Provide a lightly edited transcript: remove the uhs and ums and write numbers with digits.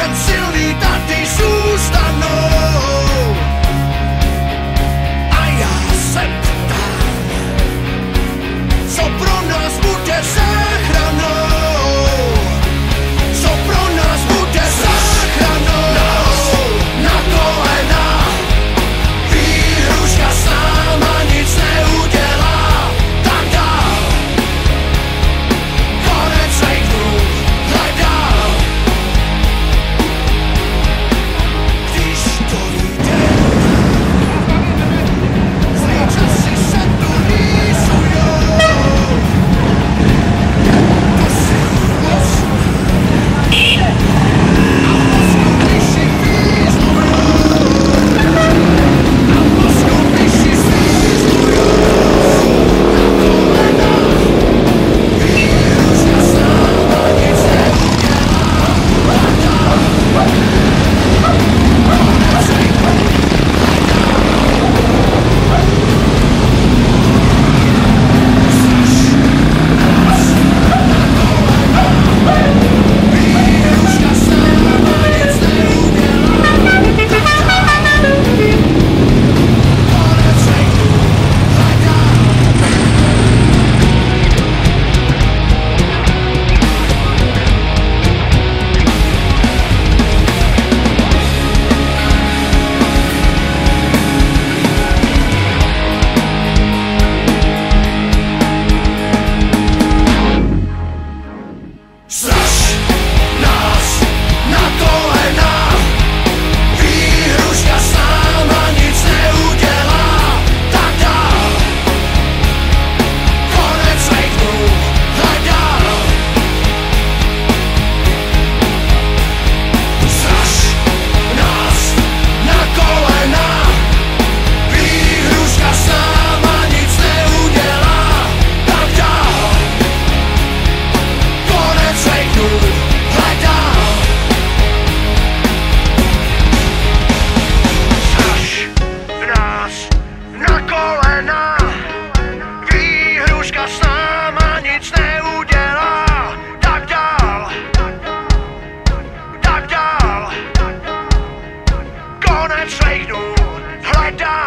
jen silný tady zůstanou. A já se ptám, co pro nás bude záchranou? Co pro nás bude záchranou? Na kolena, výhruška s náma nic neudělá. Tak dál, konec fake news, hledal. Když to jde, zlý časy se tu rýsujou. To si rozumí. A mozku myši výzlujou. A mozku myši výzlujou. Na kolena, výhruška s náma nic neudělá. Konec fake news, výhruška s náma nic neudělá. Konec fake news, hledal. Straš nás na kolena, výhruška s náma nic neudělá. Tak dál, konec fake news, hledal. Straš nás na kolena, výhruška s náma nic neudělá. Tak dál, konec fake news, hledal. Straš nás na kolena, výhruška s náma nic neudělá. Tak dál, konec fake news, hledal.